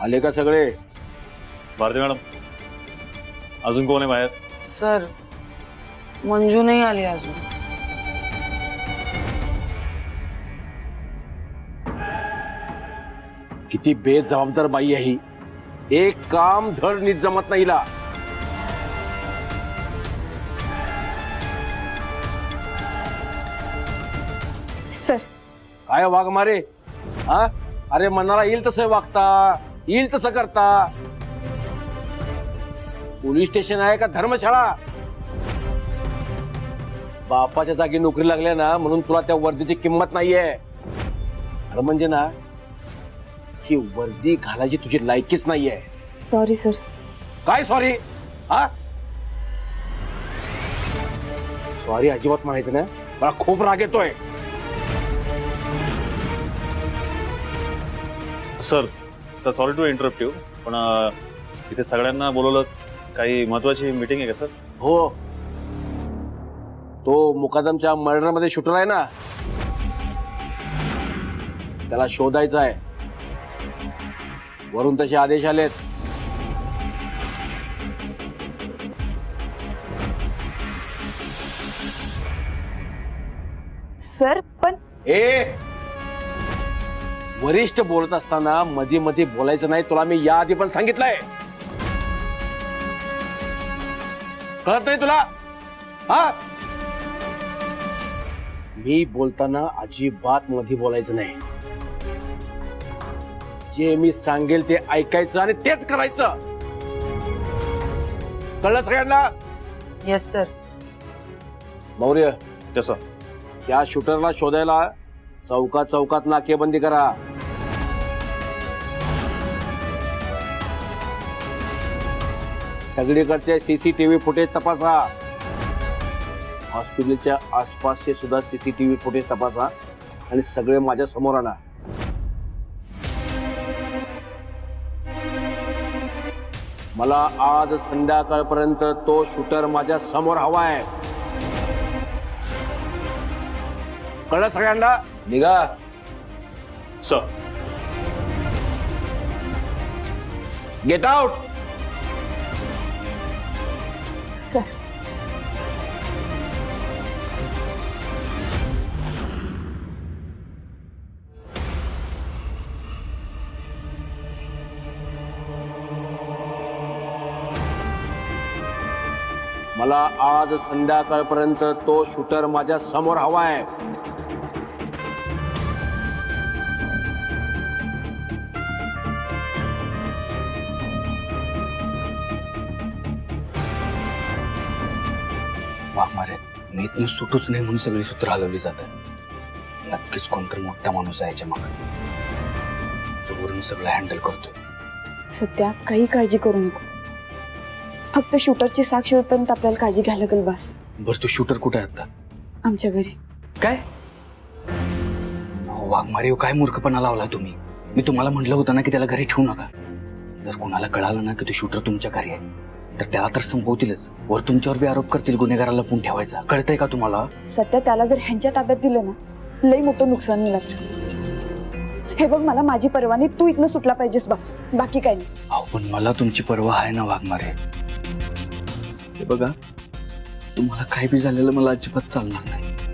आले का सगळे? भारती मॅडम, अजून कोण आहे बाहेर? सर, मंजू नाही आली अजून. किती बेजबाबदार बाई आहे ही. एक काम धड नीट जमत नाही हिला. सर, काय वाघ मारे? हा, अरे मनाला येईल तसं वागता, येईल तसं करता. पोलीस स्टेशन आहे का धर्मशाळा? बापाच्या जागी नोकरी लागल्या ना म्हणून तुला त्या वर्दीची किंमत नाहीये. खरं म्हणजे ना, ही वर्दी घालायची तुझी लायकीच नाहीये. Sorry sir. काय सॉरी? हा, सॉरी अजिबात म्हणायचं ना, मला खूप राग येतोय. Sir sir sorry to interrupt you, पण इथे सगळ्यांना बोलवलं. काही महत्वाची मीटिंग आहे का सर? हो, तो मुकादमच्या मर्डर मध्ये शूटर आहे ना, त्याला शोधायचा आहे. वरून तसे आदेश आलेत. सर पण वरिष्ठ बोलत असताना मध्ये मध्ये बोलायचं नाही, तुला मी याआधी पण सांगितलंय. कळत नाही तुला? हा, मी बोलताना अजिबात मध्ये बोलायचं नाही. जे मी सांगेल ते ऐकायचं आणि तेच करायचं. कळलं सगळ्यांना? Yes sir. मौर्य, तसं त्या शूटरला शोधायला चौकात चौकात नाकेबंदी करा. सगळीकडचे सीसीटीव्ही फुटेज तपासा. हॉस्पिटलच्या आसपासचे सुद्धा सीसीटीव्ही फुटेज तपासा आणि सगळे माझ्या समोर आणा. मला आज संध्याकाळपर्यंत तो शूटर माझ्या समोर हवाय. कळलं सगळ्यांना? निघा. सर. Get out. सर, मला आज संध्याकाळपर्यंत तो शूटर माझ्या समोर हवाय. वाघ मारे, मी इथनं सुटूच नाही म्हणून सगळी सूत्र हलवली जातात. नक्कीच कोणतरी मोठा माणूस आहे याच्या मागे, जो वरून सगळं हँडल करतोय. सध्या काही काळजी करू नको. फक्त शूटरची साक्ष होईपर्यंत आपल्याला काळजी घ्यायला लागेल बस. बरं, तो शूटर कुठे आहे आता? आमच्या घरी. काय? वाघ मारे, काय मूर्खपणा लावला तुम्ही. मी तुम्हाला म्हटलं होतं ना की त्याला घरी ठेवू नका. जर कुणाला कळालं ना की तो शूटर तुमच्या घरी आहे तर त्याला तर संपवतीलच, वर तुमच्यावर बी आरोप करतील. गुन्हेगाराला लपून ठेवायचा. कळतंय का तुम्हाला? सध्या त्याला जर ह्यांच्या ताब्यात दिलं ना, लई मोठं नुकसान होईल आपलं. हे बघ, मला माझी पर्वा नाही, तू इथनं सुटला पाहिजेस बस, बाकी काही नाही. अहो, पण मला तुमची पर्वा आहे ना वाघ मारे. हे बघा, तुम्हाला काय बी झालेलं मला अजिबात चालणार नाही.